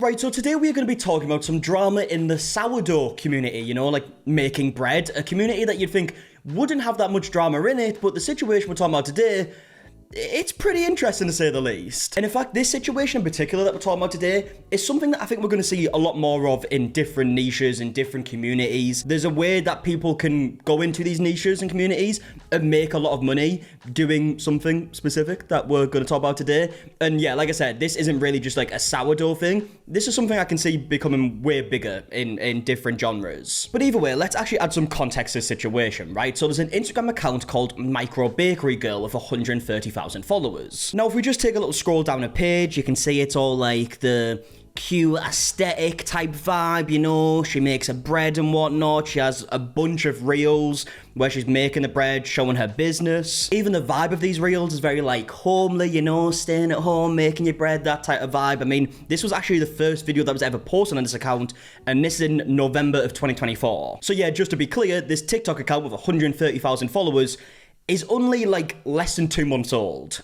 Right, so today we're going to be talking about some drama in the sourdough community, you know, like making bread, a community that you'd think wouldn't have that much drama in it, but the situation we're talking about today, it's pretty interesting to say the least. And in fact, this situation in particular that we're talking about today is something that I think we're going to see a lot more of in different niches, in different communities. There's a way that people can go into these niches and communities and make a lot of money doing something specific that we're going to talk about today. And yeah, like I said, this isn't really just like a sourdough thing. This is something I can see becoming way bigger in different genres. But either way, let's actually add some context to the situation, right? So there's an Instagram account called MicroBakeryGirl with 130,000 followers. Now, if we just take a little scroll down a page, you can see it's all like the cute aesthetic type vibe, you know, she makes her bread and whatnot. She has a bunch of reels where she's making the bread, showing her business. Even the vibe of these reels is very like homely, you know, staying at home, making your bread, that type of vibe. I mean, this was actually the first video that was ever posted on this account, and this is in November of 2024. So yeah, just to be clear, this TikTok account with 130,000 followers is only like less than 2 months old.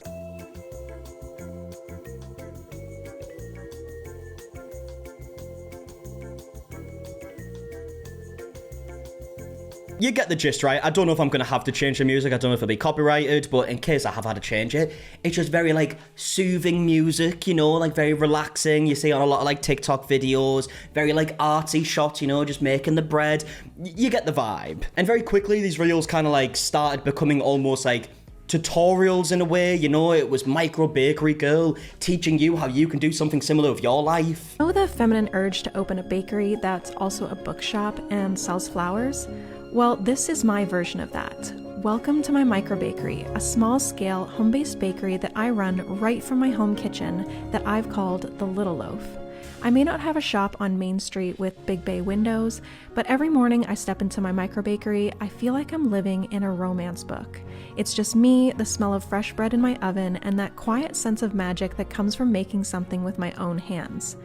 You get the gist, right? I don't know if I'm going to have to change the music. I don't know if it'll be copyrighted, but in case I have had to change it, it's just very, like, soothing music, you know, like, very relaxing. You see on a lot of, like, TikTok videos, very, like, artsy shots, you know, just making the bread. You get the vibe. And very quickly, these reels kind of, like, started becoming almost, like, tutorials in a way, you know. It was MicroBakeryGirl teaching you how you can do something similar with your life. Know the feminine urge to open a bakery that's also a bookshop and sells flowers? Well, this is my version of that. Welcome to my microbakery, a small-scale, home-based bakery that I run right from my home kitchen that I've called the Little Loaf. I may not have a shop on Main Street with big bay windows, but every morning I step into my microbakery, I feel like I'm living in a romance book. It's just me, the smell of fresh bread in my oven, and that quiet sense of magic that comes from making something with my own hands.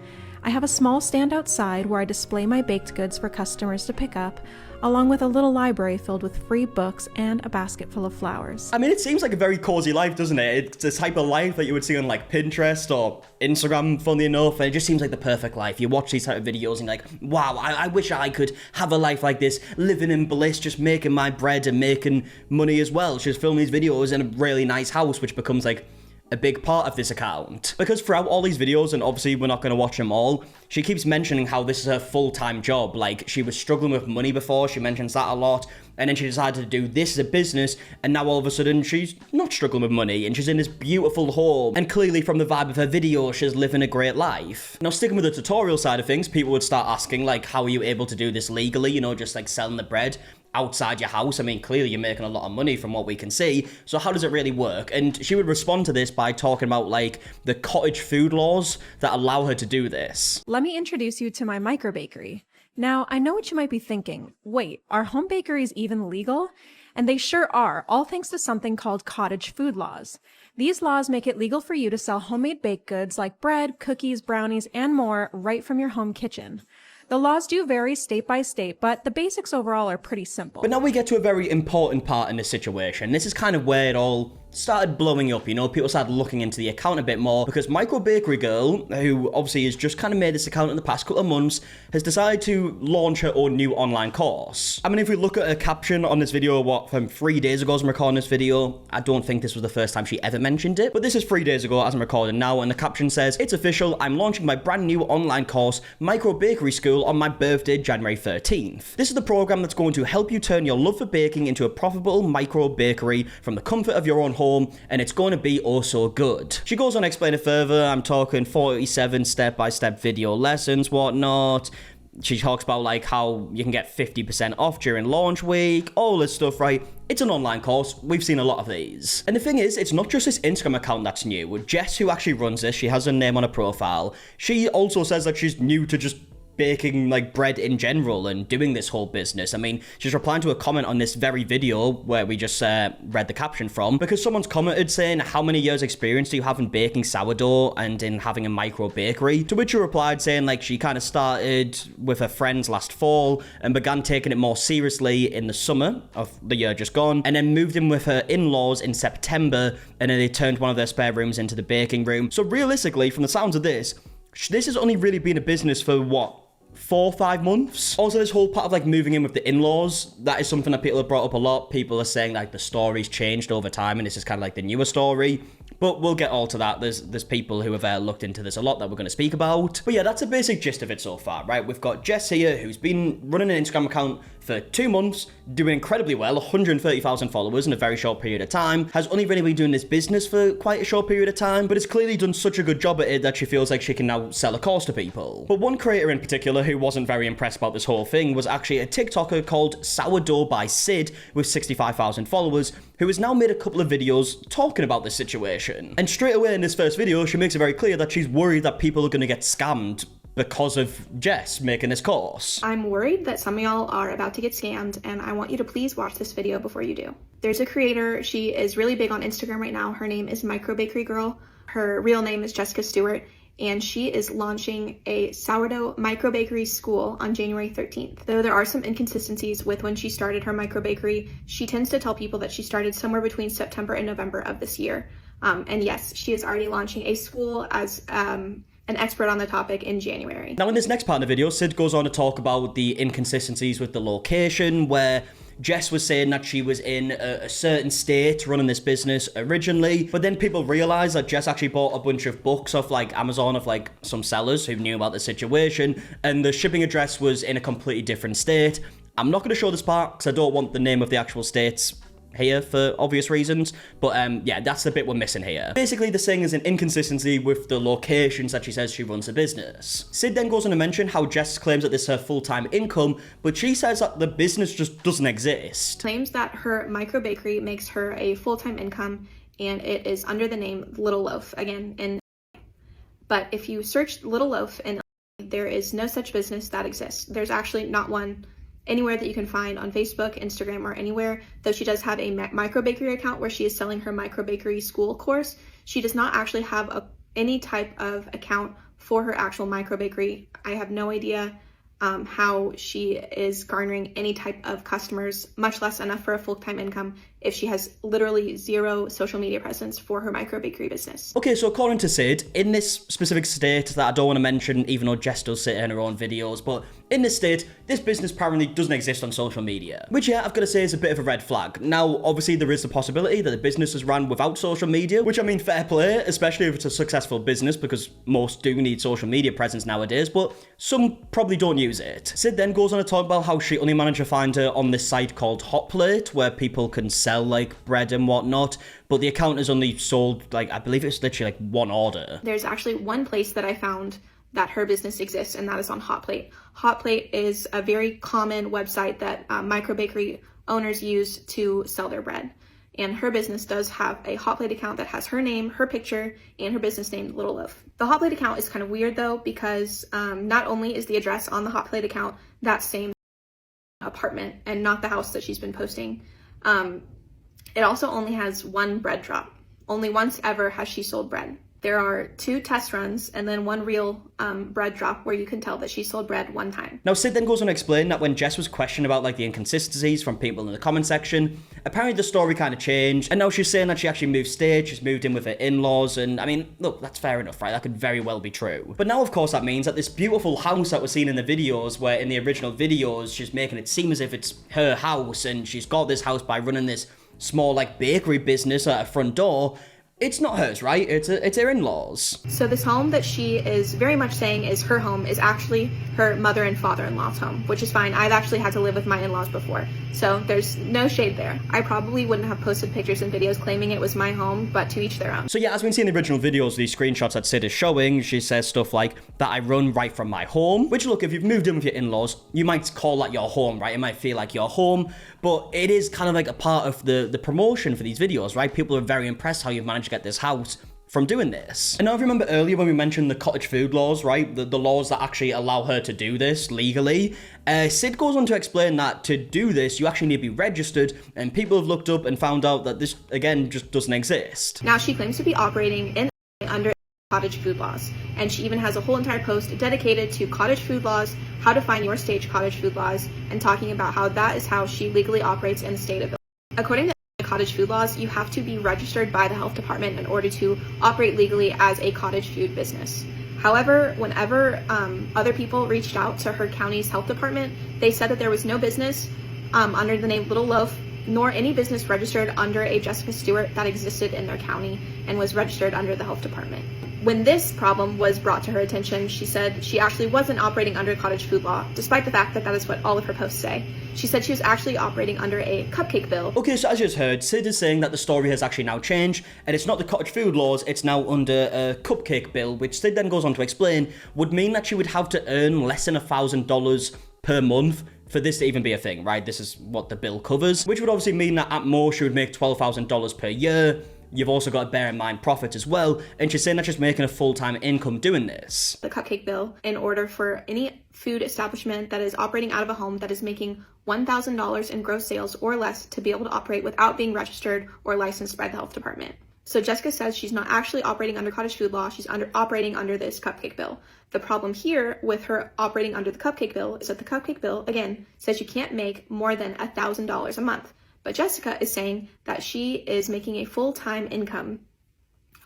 I have a small stand outside where I display my baked goods for customers to pick up, along with a little library filled with free books and a basket full of flowers. I mean, it seems like a very cozy life, doesn't it? It's the type of life that you would see on like Pinterest or Instagram, funny enough, and it just seems like the perfect life. You watch these type of videos and you're like, wow, I wish I could have a life like this, living in bliss, just making my bread and making money as well. She's filming these videos in a really nice house, which becomes like a big part of this account. Because throughout all these videos, and obviously we're not going to watch them all, she keeps mentioning how this is her full-time job. Like, she was struggling with money before, she mentions that a lot, and then she decided to do this as a business, and now all of a sudden she's not struggling with money, and she's in this beautiful home, and clearly from the vibe of her video, she's living a great life. Now, sticking with the tutorial side of things, people would start asking, like, how are you able to do this legally, you know, just like selling the bread outside your house? I mean, clearly you're making a lot of money from what we can see, so how does it really work? And she would respond to this by talking about like the cottage food laws that allow her to do this. Let me introduce you to my microbakery. Now, I know what you might be thinking. Wait, are home bakeries even legal? And they sure are, all thanks to something called cottage food laws. These laws make it legal for you to sell homemade baked goods like bread, cookies, brownies, and more right from your home kitchen. The laws do vary state by state, but the basics overall are pretty simple. But now we get to a very important part in this situation. This is kind of where it all started blowing up, you know, people started looking into the account a bit more because MicroBakeryGirl, who obviously has just kind of made this account in the past couple of months, has decided to launch her own new online course. I mean, if we look at her caption on this video, from 3 days ago as I'm recording this video, I don't think this was the first time she ever mentioned it, but this is 3 days ago as I'm recording now, and the caption says, "It's official, I'm launching my brand new online course, Micro Bakery School, on my birthday, January 13th. This is the program that's going to help you turn your love for baking into a profitable micro bakery from the comfort of your own home, and it's going to be oh so good." She goes on to explain it further. I'm talking 47 step-by-step video lessons, whatnot. She talks about like how you can get 50% off during launch week, all this stuff, right? It's an online course. We've seen a lot of these. And the thing is, it's not just this Instagram account that's new. Jess, who actually runs this, she has her name on her profile. She also says that she's new to just baking like bread in general and doing this whole business. I mean, she's replying to a comment on this very video where we just read the caption from, because someone's commented saying, "How many years experience do you have in baking sourdough and in having a micro bakery?" To which she replied saying like she kind of started with her friends last fall and began taking it more seriously in the summer of the year just gone, and then moved in with her in-laws in September, and then they turned one of their spare rooms into the baking room. So realistically, from the sounds of this, This has only really been a business for what? 4 or 5 months. Also, this whole part of like moving in with the in-laws, that is something that people have brought up a lot. People are saying like the story's changed over time and this is kind of like the newer story. But we'll get all to that. There's people who have looked into this a lot that we're going to speak about. But yeah, that's a basic gist of it so far, right? We've got Jess here, who's been running an Instagram account for 2 months, doing incredibly well, 130,000 followers in a very short period of time, has only really been doing this business for quite a short period of time, but has clearly done such a good job at it that she feels like she can now sell a course to people. But one creator in particular who wasn't very impressed about this whole thing was actually a TikToker called Sourdough By Syd with 65,000 followers, who has now made a couple of videos talking about this situation. And straight away in this first video, she makes it very clear that she's worried that people are going to get scammed because of Jess making this course. I'm worried that some of y'all are about to get scammed, and I want you to please watch this video before you do. There's a creator, she is really big on Instagram right now. Her name is MicroBakeryGirl. Her real name is Jessica Stewart, and she is launching a sourdough microbakery school on January 13th. Though there are some inconsistencies with when she started her microbakery, she tends to tell people that she started somewhere between September and November of this year. And yes, she is already launching a school as an expert on the topic in January. Now in this next part of the video, Syd goes on to talk about the inconsistencies with the location, where Jess was saying that she was in a certain state running this business originally, but then people realized that Jess actually bought a bunch of books off like Amazon of like some sellers who knew about the situation, and the shipping address was in a completely different state. I'm not going to show this part because I don't want the name of the actual states here for obvious reasons, but yeah, that's the bit we're missing here. Basically, they're saying there's an inconsistency with the locations that she says she runs a business. Syd then goes on to mention how Jess claims that this is her full-time income, but she says that the business just doesn't exist. Claims that her microbakery makes her a full-time income, and it is under the name Little Loaf, again, but if you search Little Loaf, there is no such business that exists. There's actually not one anywhere that you can find on Facebook, Instagram, or anywhere, though she does have a microbakery account where she is selling her microbakery school course. She does not actually have any type of account for her actual microbakery. I have no idea how she is garnering any type of customers, much less enough for a full-time income, if she has literally zero social media presence for her microbakery business. Okay, so according to Syd, in this specific state that I don't want to mention, even though Jess does sit in her own videos, but in this state, this business apparently doesn't exist on social media, which, yeah, I've got to say is a bit of a red flag. Now, obviously, there is the possibility that the business is run without social media, which, I mean, fair play, especially if it's a successful business, because most do need social media presence nowadays, but some probably don't use it. Syd then goes on to talk about how she only managed to find her on this site called Hotplate, where people can sell like bread and whatnot, but the account is only sold, like, I believe it's literally like one order. There's actually one place that I found that her business exists, and that is on Hotplate. Hotplate is a very common website that microbakery owners use to sell their bread. And her business does have a Hotplate account that has her name, her picture, and her business name, Little Loaf. The Hotplate account is kind of weird though, because not only is the address on the Hotplate account that same apartment and not the house that she's been posting, it also only has one bread drop. Only once ever has she sold bread. There are 2 test runs and then 1 real bread drop where you can tell that she sold bread one time. Now, Syd then goes on to explain that when Jess was questioned about like the inconsistencies from people in the comment section, apparently the story kind of changed, and now she's saying that she actually moved state, she's moved in with her in-laws, and I mean, look, that's fair enough, right? That could very well be true. But now, of course, that means that this beautiful house that we're seeing in the videos, where in the original videos, she's making it seem as if it's her house, and she's got this house by running this small like bakery business at her front door, it's not hers, right? It's her in-laws. So this home that she is very much saying is her home is actually her mother and father-in-law's home, which is fine. I've actually had to live with my in-laws before, so there's no shade there. I probably wouldn't have posted pictures and videos claiming it was my home, but to each their own. So yeah, as we can see in the original videos, these screenshots that Syd is showing, she says stuff like that I run right from my home, which, look, if you've moved in with your in-laws, you might call that your home, right? It might feel like your home, but it is kind of like a part of the promotion for these videos, right? People are very impressed how you've managed to get this house from doing this. And now, if you remember earlier when we mentioned the cottage food laws, right? The laws that actually allow her to do this legally, Syd goes on to explain that to do this, you actually need to be registered, and people have looked up and found out that this, again, just doesn't exist. Now, she claims to be operating in under cottage food laws, and she even has a whole entire post dedicated to cottage food laws, how to find your state's cottage food laws, and talking about how that is how she legally operates in the state of Illinois. According to cottage food laws, you have to be registered by the health department in order to operate legally as a cottage food business. However, whenever other people reached out to her county's health department, they said that there was no business under the name Little Loaf, nor any business registered under a Jessica Stewart that existed in their county and was registered under the health department. When this problem was brought to her attention, she said she actually wasn't operating under cottage food law, despite the fact that that is what all of her posts say. She said she was actually operating under a cupcake bill. Okay, so as you just heard, Syd is saying that the story has actually now changed, and it's not the cottage food laws, it's now under a cupcake bill, which Syd then goes on to explain would mean that she would have to earn less than $1,000 per month for this to even be a thing, right? This is what the bill covers, which would obviously mean that at most she would make $12,000 per year. You've also got to bear in mind profits as well, and she's saying that she's making a full-time income doing this. The cupcake bill, in order for any food establishment that is operating out of a home that is making $1,000 in gross sales or less to be able to operate without being registered or licensed by the health department. So Jessica says she's not actually operating under cottage food law, she's operating under this cupcake bill. The problem here with her operating under the cupcake bill is that the cupcake bill, again, says you can't make more than $1,000 a month. But Jessica is saying that she is making a full-time income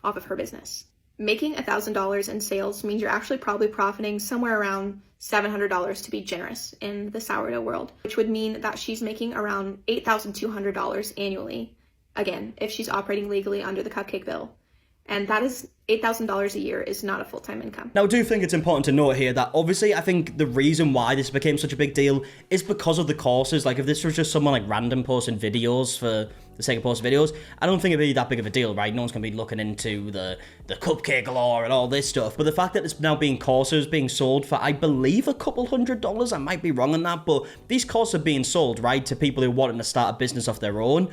off of her business. Making $1,000 in sales means you're actually probably profiting somewhere around $700 to be generous in the sourdough world, which would mean that she's making around $8,200 annually, again, if she's operating legally under the cupcake bill. And that is $8,000 a year is not a full-time income. Now, I do think it's important to note here that obviously I think the reason why this became such a big deal is because of the courses. Like, if this was just someone like random posting videos for the sake of posting videos, I don't think it'd be that big of a deal, right? No one's gonna be looking into the cupcake law and all this stuff. But the fact that it's now being courses being sold for, I believe, a couple $100, I might be wrong on that, but these courses are being sold, right, to people who want to start a business of their own.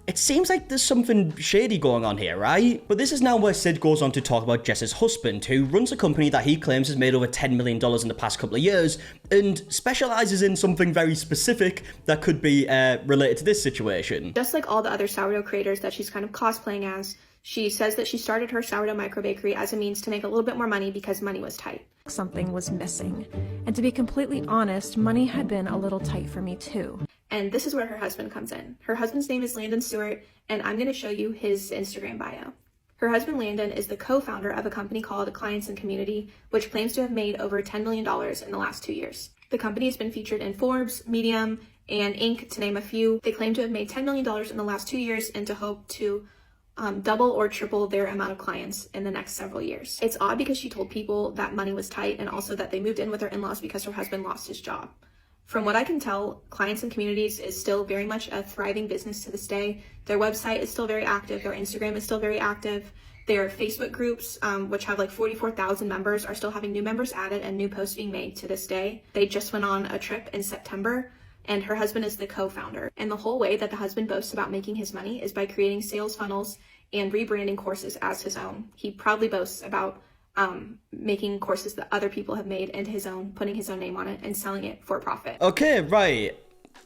It seems like there's something shady going on here, right? But this is now where Syd goes on to talk about Jess's husband, who runs a company that he claims has made over $10 million in the past couple of years, and specializes in something very specific that could be related to this situation. Just like all the other sourdough creators that she's kind of cosplaying as, she says that she started her sourdough microbakery as a means to make a little bit more money because money was tight. Something was missing. And to be completely honest, money had been a little tight for me too. And this is where her husband comes in. Her husband's name is Landon Stewart, and I'm going to show you his Instagram bio. Her husband Landon is the co-founder of a company called Clients and Community, which claims to have made over $10 million in the last 2 years. The company has been featured in Forbes, Medium, and Inc., to name a few. They claim to have made $10 million in the last 2 years and to hope to double or triple their amount of clients in the next several years. It's odd because she told people that money was tight and also that they moved in with her in-laws because her husband lost his job. From what I can tell, Clients and Communities is still very much a thriving business to this day. Their website is still very active. Their Instagram is still very active. Their Facebook groups, which have like 44,000 members, are still having new members added and new posts being made to this day. They just went on a trip in September, and her husband is the co-founder. And the whole way that the husband boasts about making his money is by creating sales funnels and rebranding courses as his own. He proudly boasts about making courses that other people have made into his own, putting his own name on it, and selling it for profit. Okay, right.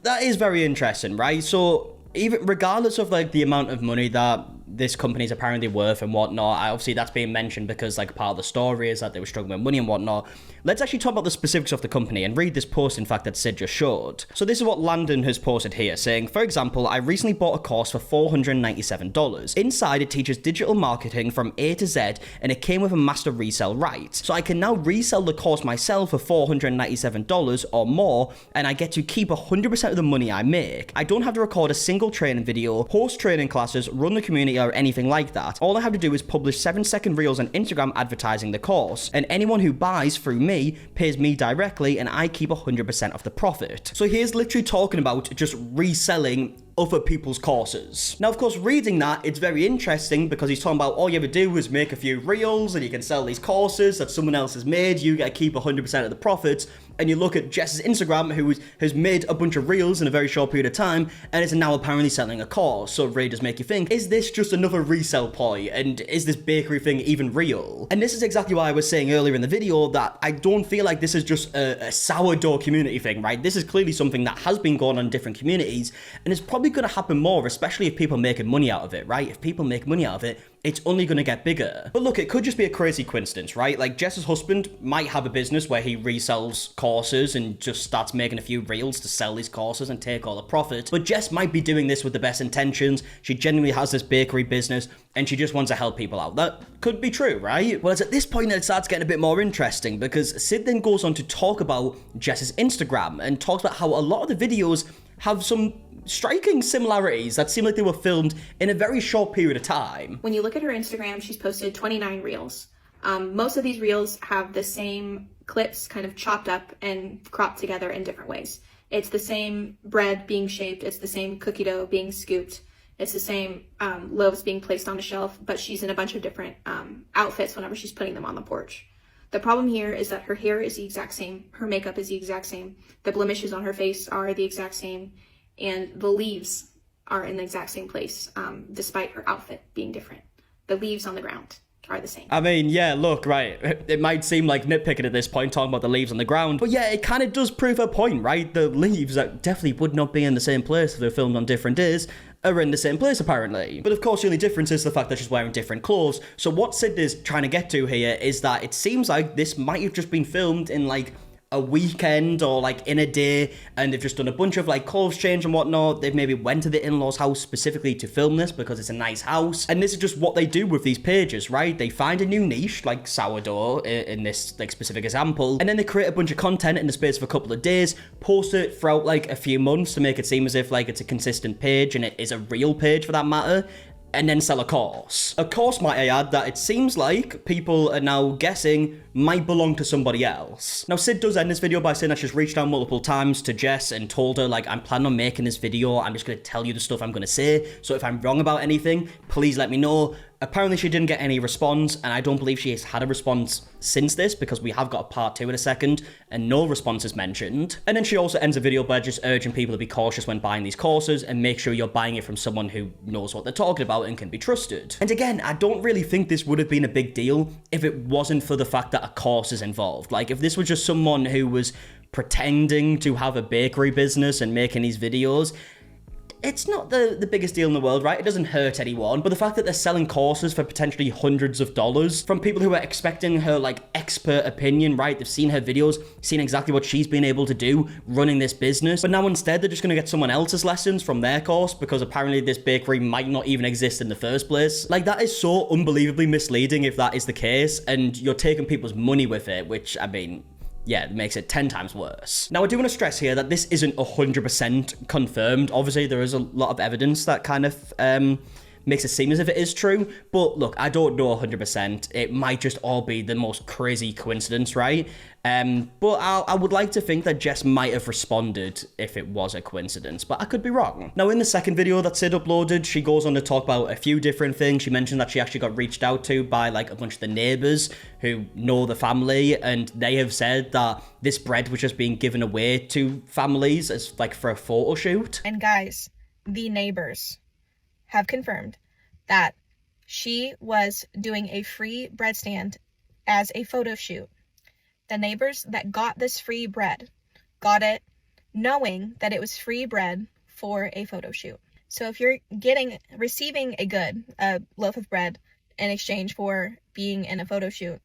That is very interesting, right? So, even regardless of like the amount of money that this company is apparently worth and whatnot, obviously that's being mentioned because like part of the story is that they were struggling with money and whatnot. Let's actually talk about the specifics of the company and read this post, in fact, that Syd just showed. So this is what Landon has posted here, saying, for example, I recently bought a course for $497. Inside, it teaches digital marketing from A to Z, and it came with a master resell right. So I can now resell the course myself for $497 or more, and I get to keep 100% of the money I make. I don't have to record a single training video, host training classes, run the community, or anything like that. All I have to do is publish 7-second reels on Instagram advertising the course, and anyone who buys through me pays me directly, and I keep 100% of the profit. So here's literally talking about just reselling other people's courses. Now, of course, reading that, it's very interesting because he's talking about all you ever do is make a few reels and you can sell these courses that someone else has made, you get to keep 100% of the profits. And you look at Jess's Instagram, who has made a bunch of reels in a very short period of time and is now apparently selling a course. So it really does make you think, is this just another resell ploy? And is this bakery thing even real? And this is exactly why I was saying earlier in the video that I don't feel like this is just a sourdough community thing, right? This is clearly something that has been going on in different communities, and it's probably going to happen more, especially if people are making money out of it, right? If people make money out of it, it's only going to get bigger. But look, it could just be a crazy coincidence, right? Like, Jess's husband might have a business where he resells courses and just starts making a few reels to sell these courses and take all the profit. But Jess might be doing this with the best intentions. She genuinely has this bakery business and she just wants to help people out. That could be true, right? Well, it's at this point that it starts getting a bit more interesting, because Syd then goes on to talk about Jess's Instagram and talks about how a lot of the videos have some striking similarities that seem like they were filmed in a very short period of time. When you look at her Instagram, she's posted 29 reels. Most of these reels have the same clips kind of chopped up and cropped together in different ways. It's the same bread being shaped, it's the same cookie dough being scooped, it's the same loaves being placed on a shelf, but she's in a bunch of different outfits whenever she's putting them on the porch. The problem here is that her hair is the exact same, her makeup is the exact same, the blemishes on her face are the exact same, and the leaves are in the exact same place, despite her outfit being different. The leaves on the ground are the same. I mean, yeah, look, right, it might seem like nitpicking at this point, talking about the leaves on the ground, but yeah, it kind of does prove her point, right? The leaves that definitely would not be in the same place if they're filmed on different days are in the same place, apparently. But of course, the only difference is the fact that she's wearing different clothes. So what Syd is trying to get to here is that it seems like this might have just been filmed in, like, a weekend or like in a day, and they've just done a bunch of like clothes change and whatnot. They've maybe went to the in-laws house specifically to film this because it's a nice house, and this is just what they do with these pages, right? They find a new niche like sourdough in this like specific example, and then they create a bunch of content in the space of a couple of days, post it throughout like a few months to make it seem as if like it's a consistent page, and it is a real page for that matter, and then sell a course. A course, might I add, that it seems like people are now guessing might belong to somebody else. Now, Syd does end this video by saying that she's reached out multiple times to Jess and told her, like, I'm planning on making this video, I'm just going to tell you the stuff I'm going to say, so if I'm wrong about anything, please let me know. Apparently she didn't get any response, and I don't believe she has had a response since this, because we have got a part 2 in a second, and no response is mentioned. And then she also ends the video by just urging people to be cautious when buying these courses, and make sure you're buying it from someone who knows what they're talking about and can be trusted. And again, I don't really think this would have been a big deal if it wasn't for the fact that a course is involved. Like, if this was just someone who was pretending to have a bakery business and making these videos, it's not the biggest deal in the world, right? It doesn't hurt anyone. But the fact that they're selling courses for potentially hundreds of dollars from people who are expecting her, like, expert opinion, right? They've seen her videos, seen exactly what she's been able to do running this business. But now instead, they're just going to get someone else's lessons from their course because apparently this bakery might not even exist in the first place. Like, that is so unbelievably misleading if that is the case. And you're taking people's money with it, which, I mean, yeah, it makes it 10 times worse. Now, I do want to stress here that this isn't 100% confirmed. Obviously, there is a lot of evidence that kind of makes it seem as if it is true. But look, I don't know 100%. It might just all be the most crazy coincidence, right? But I would like to think that Jess might have responded if it was a coincidence, but I could be wrong. Now, in the second video that Syd uploaded, she goes on to talk about a few different things. She mentioned that she actually got reached out to by like a bunch of the neighbors who know the family, and they have said that this bread was just being given away to families as like for a photo shoot. And guys, the neighbors have confirmed that she was doing a free bread stand as a photo shoot. The neighbors that got this free bread got it knowing that it was free bread for a photo shoot. So if you're receiving a loaf of bread in exchange for being in a photo shoot,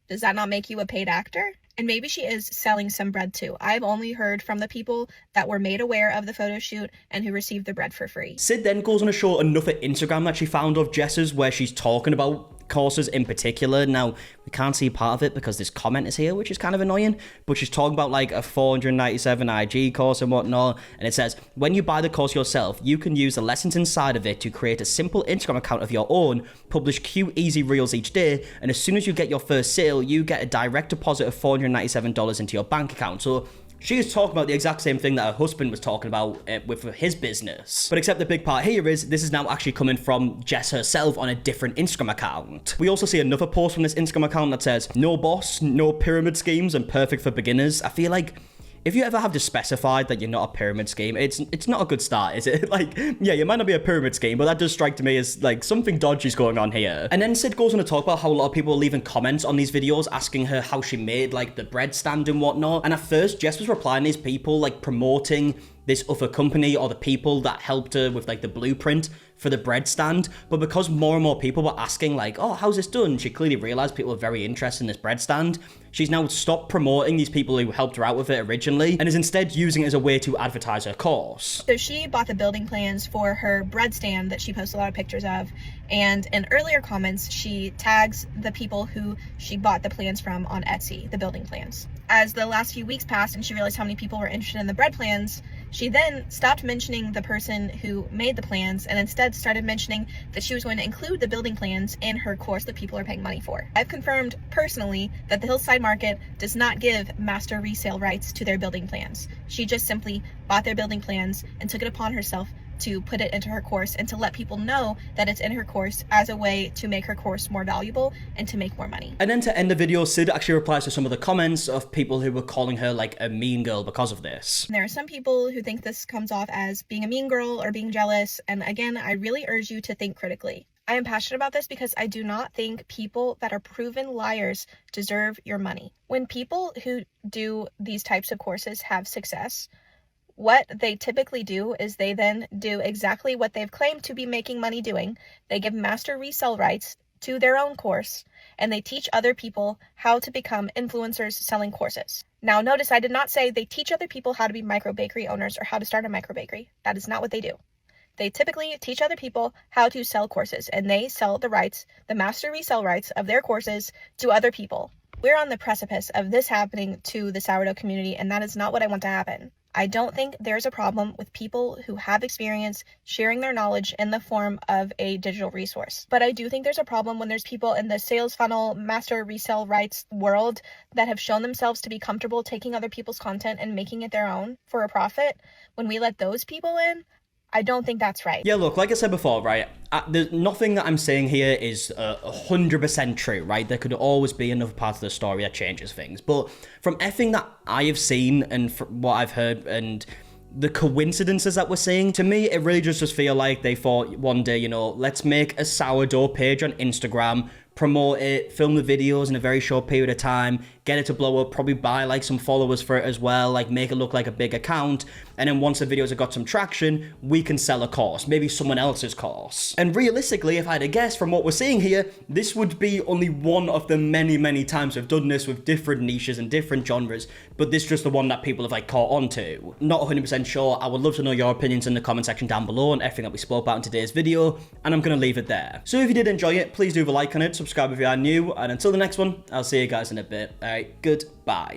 does that not make you a paid actor? And maybe she is selling some bread too. I've only heard from the people that were made aware of the photo shoot and who received the bread for free. Syd then goes on to show another Instagram that she found of Jess's where she's talking about courses in particular. Now, we can't see part of it because this comment is here, which is kind of annoying, but she's talking about like a 497 IG course and whatnot, and it says, when you buy the course yourself, you can use the lessons inside of it to create a simple Instagram account of your own, publish cute easy reels each day, and as soon as you get your first sale, you get a direct deposit of $497 into your bank account. So she is talking about the exact same thing that her husband was talking about with his business. But except the big part here is this is now actually coming from Jess herself on a different Instagram account. We also see another post from this Instagram account that says, no boss, no pyramid schemes, and perfect for beginners. I feel like if you ever have to specify that you're not a pyramid scheme, it's not a good start, is it? Like, yeah, you might not be a pyramid scheme, but that does strike to me as, like, something dodgy's going on here. And then Syd goes on to talk about how a lot of people are leaving comments on these videos asking her how she made, like, the bread stand and whatnot. And at first, Jess was replying to these people, like, promoting this other company or the people that helped her with like the blueprint for the bread stand. But because more and more people were asking like, oh, how's this done? She clearly realized people were very interested in this bread stand. She's now stopped promoting these people who helped her out with it originally and is instead using it as a way to advertise her course. So she bought the building plans for her bread stand that she posts a lot of pictures of, and in earlier comments she tags the people who she bought the plans from on Etsy, the building plans. As the last few weeks passed and she realized how many people were interested in the bread plans, she then stopped mentioning the person who made the plans and instead started mentioning that she was going to include the building plans in her course that people are paying money for. I've confirmed personally that the Hillside Market does not give master resale rights to their building plans. She just simply bought their building plans and took it upon herself to put it into her course and to let people know that it's in her course as a way to make her course more valuable and to make more money. And then to end the video, Syd actually replies to some of the comments of people who were calling her like a mean girl because of this. There are some people who think this comes off as being a mean girl or being jealous, and again, I really urge you to think critically. I am passionate about this because I do not think people that are proven liars deserve your money. When people who do these types of courses have success, what they typically do is they then do exactly what they've claimed to be making money doing. They give master resale rights to their own course, and they teach other people how to become influencers selling courses. Now notice I did not say they teach other people how to be micro bakery owners or how to start a micro bakery. That is not what they do. They typically teach other people how to sell courses, and they sell the rights, the master resale rights of their courses to other people. We're on the precipice of this happening to the sourdough community, and that is not what I want to happen. I don't think there's a problem with people who have experience sharing their knowledge in the form of a digital resource. But I do think there's a problem when there's people in the sales funnel, master resale rights world that have shown themselves to be comfortable taking other people's content and making it their own for a profit. When we let those people in, I don't think that's right. Yeah, look, like I said before, right, there's nothing that I'm saying here is 100% true, right? There could always be another part of the story that changes things. But from everything that I have seen and from what I've heard and the coincidences that we're seeing, to me, it really just feel like they thought one day, you know, let's make a sourdough page on Instagram, promote it, film the videos in a very short period of time, get it to blow up, probably buy like some followers for it as well, like make it look like a big account, and then once the videos have got some traction, we can sell a course, maybe someone else's course. And realistically, if I had to guess from what we're seeing here, this would be only one of the many times we've done this with different niches and different genres, but this is just the one that people have like caught on to. Not 100% sure. I would love to know your opinions in the comment section down below on everything that we spoke about in today's video, and I'm gonna leave it there. So if you did enjoy it, please do leave a like on it, subscribe if you are new, and until the next one, I'll see you guys in a bit. Alright, goodbye.